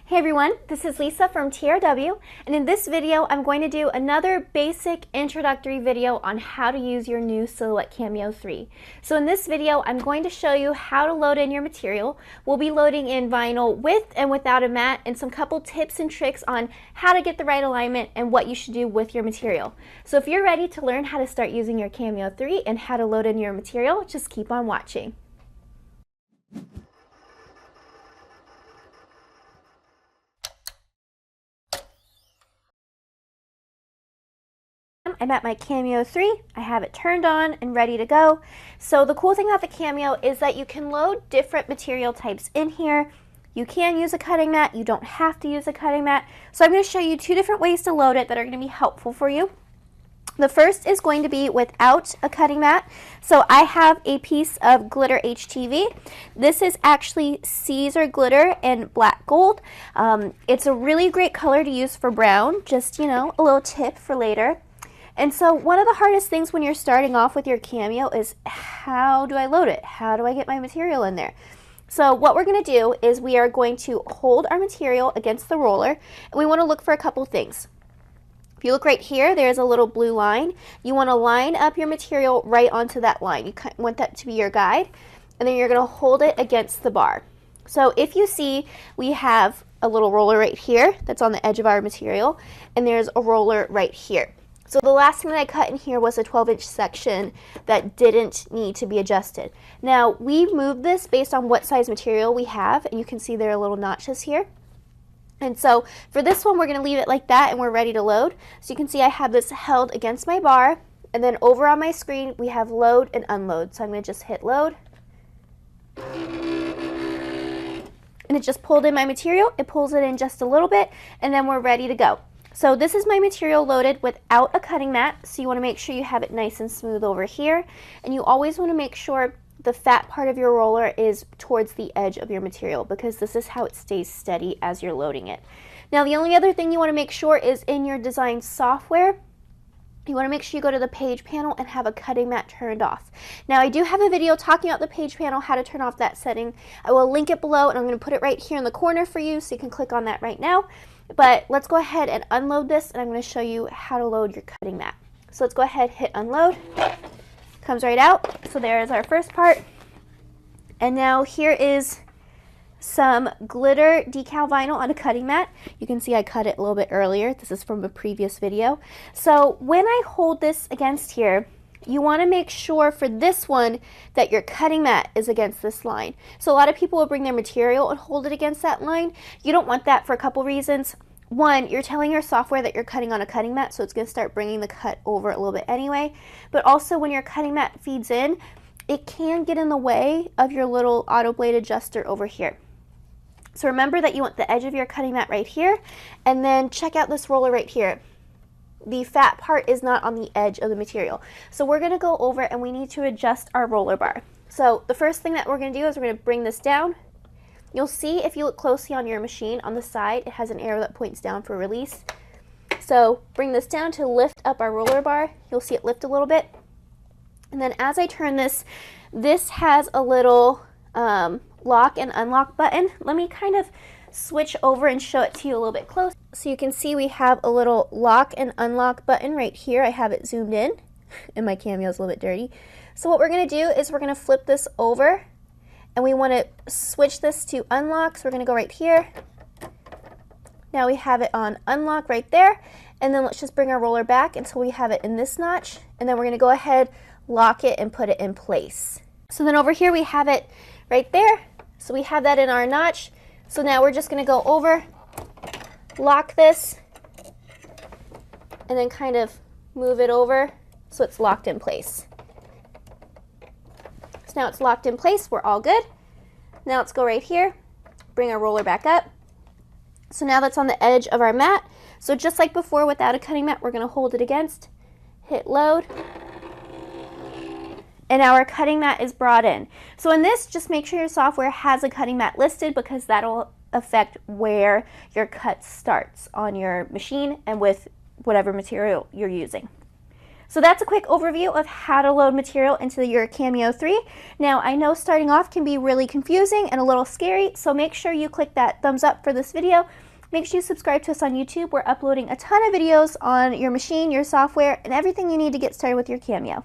Hey everyone, this is Lisa from TRW, and in this video I'm going to do another basic introductory video on how to use your new Silhouette CAMEO 3. So in this video I'm going to show you how to load in your material. We'll be loading in vinyl with and without a mat, and some couple tips and tricks on how to get the right alignment and what you should do with your material. So if you're ready to learn how to start using your CAMEO 3 and how to load in your material, just keep on watching. I'm at my CAMEO 3. I have it turned on and ready to go. So the cool thing about the CAMEO is that you can load different material types in here. You can use a cutting mat. You don't have to use a cutting mat. So I'm going to show you two different ways to load it that are going to be helpful for you. The first is going to be without a cutting mat. So I have a piece of glitter HTV. This is actually Caesar glitter and black gold. It's a really great color to use for brown. Just, you know, a little tip for later. And so one of the hardest things when you're starting off with your CAMEO is, how do I load it? How do I get my material in there? So what we're going to do is we are going to hold our material against the roller, and we want to look for a couple things. If you look right here, there's a little blue line. You want to line up your material right onto that line. You want that to be your guide, and then you're going to hold it against the bar. So if you see, we have a little roller right here that's on the edge of our material, and there's a roller right here. So the last thing that I cut in here was a 12-inch section that didn't need to be adjusted. Now, we moved this based on what size material we have, and you can see there are little notches here. And so for this one, we're going to leave it like that, and we're ready to load. So you can see I have this held against my bar, and then over on my screen, we have load and unload. So I'm going to just hit load. And it just pulled in my material. It pulls it in just a little bit, and then we're ready to go. So this is my material loaded without a cutting mat, so you want to make sure you have it nice and smooth over here, and you always want to make sure the fat part of your roller is towards the edge of your material, because this is how it stays steady as you're loading it. Now the only other thing you want to make sure is in your design software, you want to make sure you go to the page panel and have a cutting mat turned off. Now I do have a video talking about the page panel, how to turn off that setting. I will link it below, and I'm going to put it right here in the corner for you, so you can click on that right now. But let's go ahead and unload this, and I'm going to show you how to load your cutting mat. So let's go ahead, hit unload. Comes right out. So there is our first part. And now here is some glitter decal vinyl on a cutting mat. You can see I cut it a little bit earlier. This is from a previous video. So when I hold this against here, you want to make sure for this one that your cutting mat is against this line. So a lot of people will bring their material and hold it against that line. You don't want that for a couple reasons. One, you're telling your software that you're cutting on a cutting mat, so it's going to start bringing the cut over a little bit anyway. But also when your cutting mat feeds in, it can get in the way of your little auto blade adjuster over here. So remember that you want the edge of your cutting mat right here, and then check out this roller right here. The fat part is not on the edge of the material. So we're going to go over and we need to adjust our roller bar. So the first thing that we're going to do is we're going to bring this down. You'll see if you look closely on your machine on the side, it has an arrow that points down for release. So bring this down to lift up our roller bar. You'll see it lift a little bit. And then as I turn this, this has a little lock and unlock button. Let me kind of switch over and show it to you a little bit close. So you can see we have a little lock and unlock button right here. I have it zoomed in, and my CAMEO is a little bit dirty. So what we're going to do is we're going to flip this over, and we want to switch this to unlock. So we're going to go right here. Now we have it on unlock right there, and then let's just bring our roller back until we have it in this notch, and then we're going to go ahead, lock it, and put it in place. So then over here we have it right there. So we have that in our notch. So now we're just going to go over, lock this, and then kind of move it over so it's locked in place. So now it's locked in place. We're all good. Now let's go right here, bring our roller back up. So now that's on the edge of our mat. So just like before without a cutting mat, we're going to hold it against, hit load, and our cutting mat is brought in. So in this, just make sure your software has a cutting mat listed, because that'll affect where your cut starts on your machine and with whatever material you're using. So that's a quick overview of how to load material into your Cameo 3. Now, I know starting off can be really confusing and a little scary, so make sure you click that thumbs up for this video. Make sure you subscribe to us on YouTube. We're uploading a ton of videos on your machine, your software, and everything you need to get started with your Cameo.